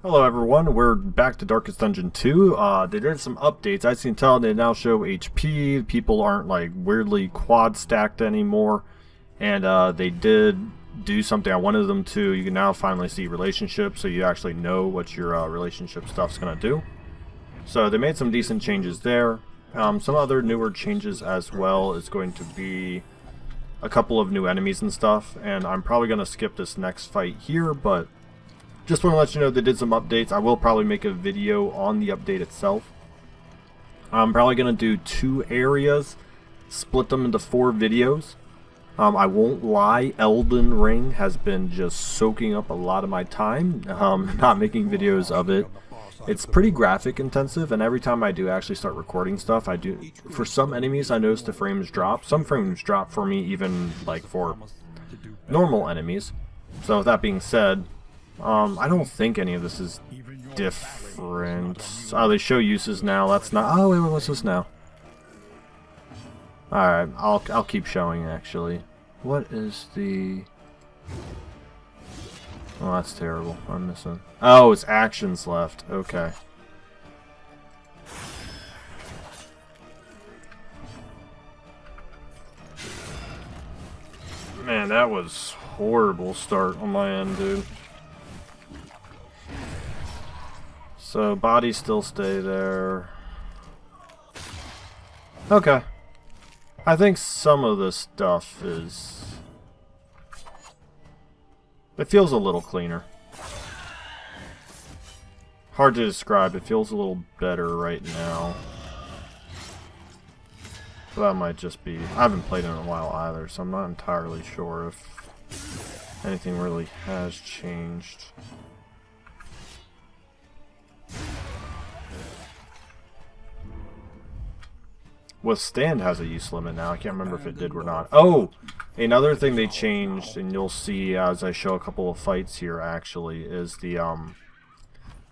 Hello everyone, we're back to Darkest Dungeon 2. They did some updates. As you can tell, they now show HP. People aren't like weirdly quad stacked anymore. And they did do something I wanted them to. You can now finally see relationships, so you actually know what your relationship stuff's gonna do. So they made some decent changes there. Some other newer changes as well is going to be a couple of new enemies and stuff. And I'm probably gonna skip this next fight here, but just want to let you know they did some updates. I will probably make a video on the update itself. I'm probably going to do 2 areas, split them into 4 videos. I won't lie, Elden Ring has been just soaking up a lot of my time, not making videos of it. It's pretty graphic intensive, and every time I do actually start recording stuff, for some enemies I notice the frames drop. Some frames drop for me even like for normal enemies. So with that being said, I don't think any of this is different. Oh, they show uses now. That's not. Oh, wait, what's this now? Alright, I'll keep showing actually. What is the. Oh, that's terrible. I'm missing. Oh, it's actions left. Okay. Man, that was horrible start on my end, dude. So, bodies still stay there. Okay. I think some of this stuff is... It feels a little cleaner. Hard to describe. It feels a little better right now. But that might just be... I haven't played in a while either, so I'm not entirely sure if anything really has changed. Withstand has a use limit now. I can't remember if it did or not. Oh! Another thing they changed, and you'll see as I show a couple of fights here actually, is the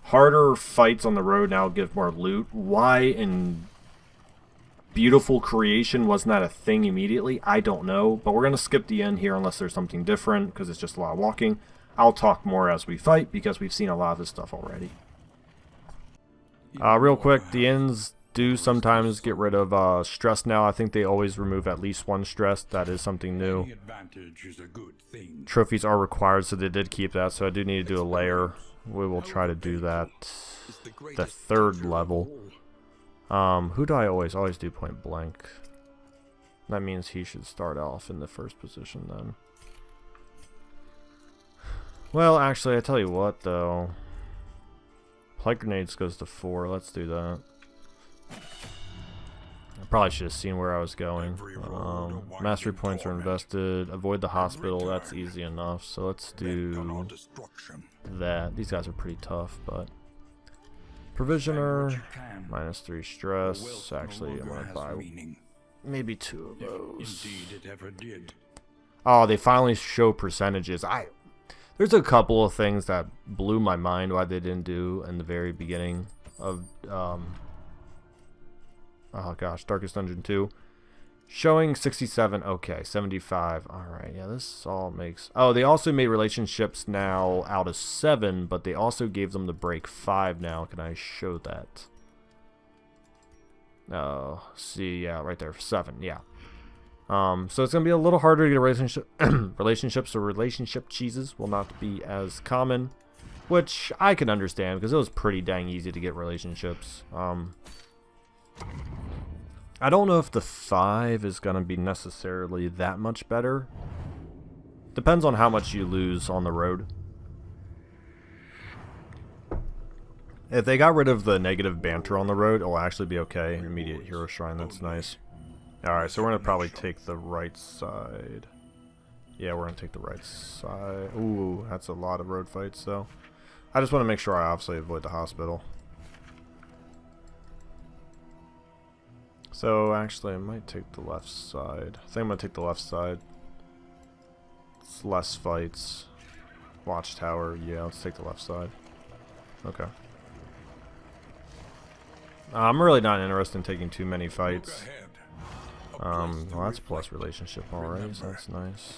harder fights on the road now give more loot. Why in Beautiful Creation wasn't that a thing immediately? I don't know. But we're going to skip the end here unless there's something different, because it's just a lot of walking. I'll talk more as we fight, because we've seen a lot of this stuff already. Real quick, the ends do sometimes get rid of stress now. I think they always remove at least 1 stress. That is something new. Trophies are required, so they did keep that. So I do need to do a layer. We will try to do that. The 3rd level. Who do I always do point blank? That means he should start off in the 1st position then. Well, actually, I tell you what though. Light grenades goes to 4. Let's do that. I probably should have seen where I was going. Mastery points are invested. Avoid the hospital. That's easy enough. So let's do that. These guys are pretty tough, but Provisioner -3 stress. Actually, I'm gonna buy maybe 2 of those. Oh, they finally show percentages. There's a couple of things that blew my mind why they didn't do in the very beginning of oh gosh, Darkest Dungeon 2. Showing 67, okay, 75. Alright, yeah, this all makes... Oh, they also made relationships now out of 7, but they also gave them the break 5 now. Can I show that? Oh, see, yeah, right there, 7, yeah. So it's going to be a little harder to get a relationship. Relationships or relationship cheeses will not be as common, which I can understand because it was pretty dang easy to get relationships. I don't know if the 5 is going to be necessarily that much better. Depends on how much you lose on the road. If they got rid of the negative banter on the road, it'll actually be okay. Immediate hero shrine, that's nice. Alright, so we're going to probably take the right side. Yeah, we're going to take the right side. Ooh, that's a lot of road fights, though. I just want to make sure I obviously avoid the hospital. So, actually, I might take the left side. I think I'm going to take the left side. It's less fights. Watchtower, yeah, let's take the left side. Okay. I'm really not interested in taking too many fights. Well, that's plus relationship already, so that's nice.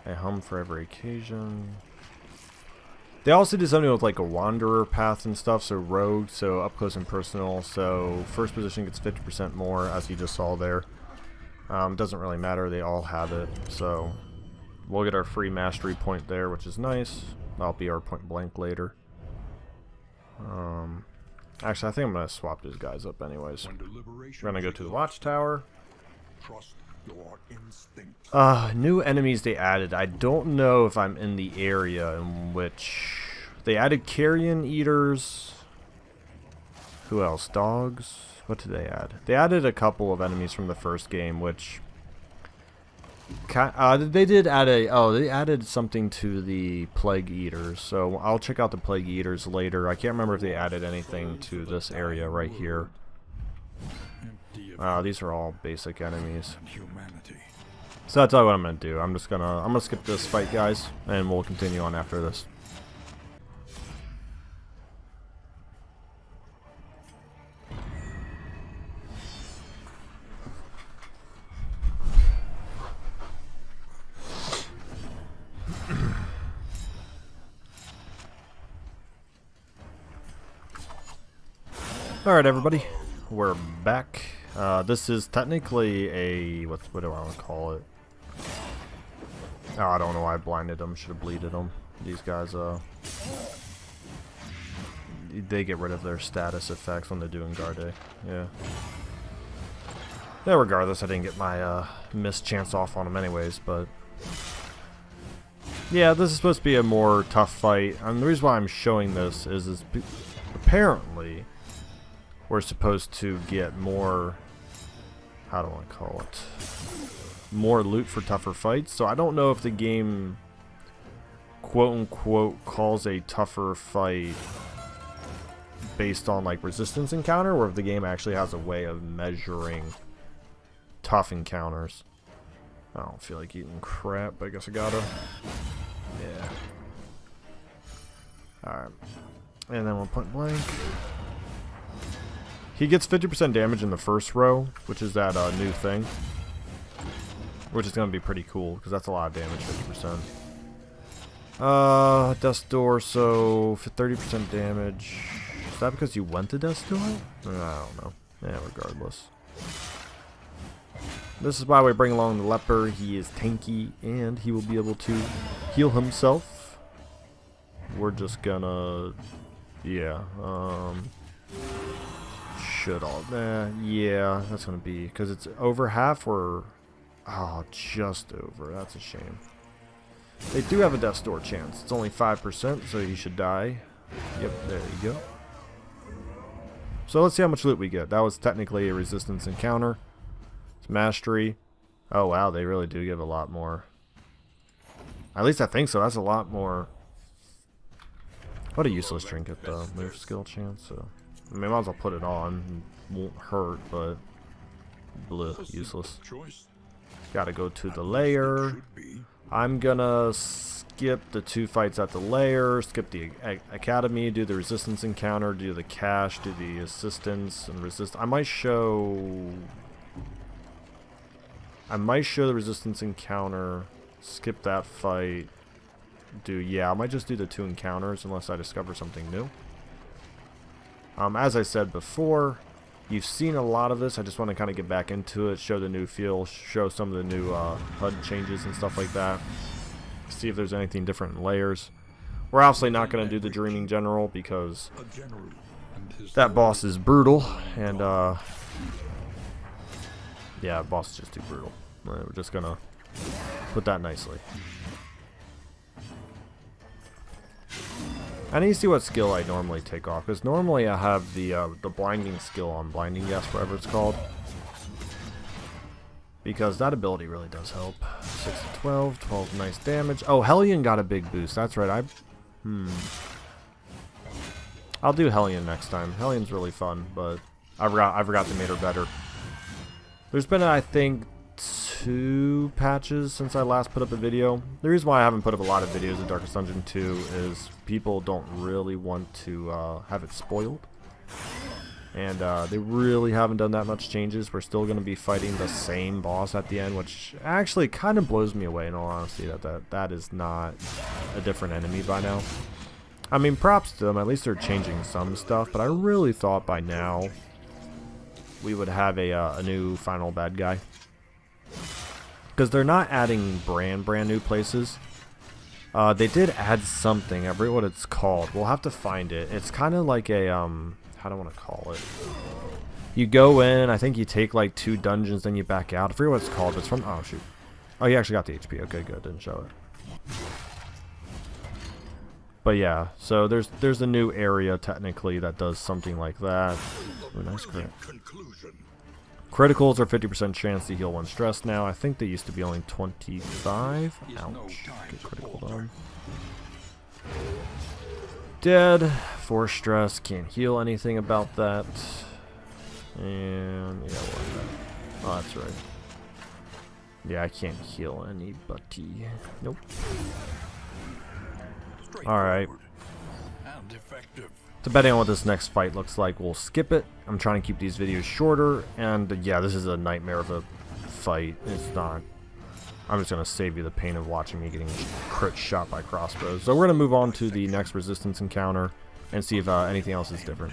A hum for every occasion. They also do something with like a wanderer path and stuff, so rogue, so up close and personal, so first position gets 50% more, as you just saw there. Doesn't really matter, they all have it, so we'll get our free mastery point there, which is nice. That'll be our point blank later. Actually, I think I'm going to swap these guys up anyways. We're going to go to the watchtower. Trust your instinct. New enemies they added. I don't know if I'm in the area in which they added carrion eaters. Who else? Dogs? What did they add? They added a couple of enemies from the first game, which they did add they added something to the plague eaters. So I'll check out the plague eaters later. I can't remember if they added anything to this area right here. These are all basic enemies. So that's all what I'm gonna do. I'm gonna skip this fight, guys, and we'll continue on after this. Alright, everybody, we're back. This is technically a, what do I want to call it? Oh, I don't know why I blinded them, should have bleeded them. These guys, they get rid of their status effects when they're doing Garde. Yeah. Yeah, regardless, I didn't get my missed chance off on them anyways, but yeah, this is supposed to be a more tough fight. And the reason why I'm showing this is apparently we're supposed to get more, how do I call it, more loot for tougher fights. So I don't know if the game quote unquote calls a tougher fight based on like resistance encounter, or if the game actually has a way of measuring tough encounters. I don't feel like eating crap, but I guess I gotta. Yeah. Alright. And then we'll point blank. He gets 50% damage in the first row, which is that new thing. Which is going to be pretty cool, because that's a lot of damage, 50%. Death's Door, so for 30% damage. Is that because you went to Death's Door? I don't know. Yeah, regardless. This is why we bring along the leper. He is tanky, and he will be able to heal himself. We're just gonna... yeah, should all... yeah, that's gonna be... because it's over half or... oh, just over. That's a shame. They do have a Death's Door chance. It's only 5%, so he should die. Yep, there you go. So let's see how much loot we get. That was technically a resistance encounter. It's mastery. Oh wow, they really do give a lot more. At least I think so. That's a lot more. What a useless trinket though. Move skill chance. So I mean, might as well put it on. It won't hurt, but bleh, useless. Gotta go to the lair. I'm gonna skip the 2 fights at the lair, skip the academy, do the resistance encounter, do the cache, do the assistance and resist. I might show the resistance encounter, skip that fight, I might just do the 2 encounters unless I discover something new. As I said before, you've seen a lot of this. I just want to kind of get back into it, show the new feel, show some of the new HUD changes and stuff like that. See if there's anything different in layers. We're obviously not going to do the Dreaming General because that boss is brutal, and yeah, boss is just too brutal. We're just going to put that nicely. I need to see what skill I normally take off, because normally I have the blinding skill on Blinding Guess, whatever it's called. Because that ability really does help. 6 to 12, 12 nice damage. Oh, Hellion got a big boost, that's right. I'll do Hellion next time. Hellion's really fun, but I forgot they made her better. There's been, I think, 2 patches since I last put up a video. The reason why I haven't put up a lot of videos in Darkest Dungeon 2 is people don't really want to have it spoiled. And they really haven't done that much changes. We're still going to be fighting the same boss at the end, which actually kind of blows me away in all honesty that is not a different enemy by now. I mean, props to them. At least they're changing some stuff. But I really thought by now we would have a new final bad guy. Because they're not adding brand new places. They did add something. I forget what it's called. We'll have to find it. It's kind of like a, how do I want to call it? You go in, I think you take like 2 dungeons, then you back out. I forget what it's called. It's from, oh shoot. Oh, you actually got the HP. Okay, good. Didn't show it. But yeah, so there's a new area technically that does something like that. Ooh, nice crit. Criticals are 50% chance to heal 1 stress now. I think they used to be only 25. Ouch. Get critical done. Dead. 4 stress. Can't heal anything about that. And yeah, oh, that's right. Yeah, I can't heal anybody. Nope. Alright. Depending on what this next fight looks like, we'll skip it. I'm trying to keep these videos shorter, and yeah, this is a nightmare of a fight. It's not. I'm just going to save you the pain of watching me getting crit shot by crossbows. So we're going to move on to the next resistance encounter and see if anything else is different.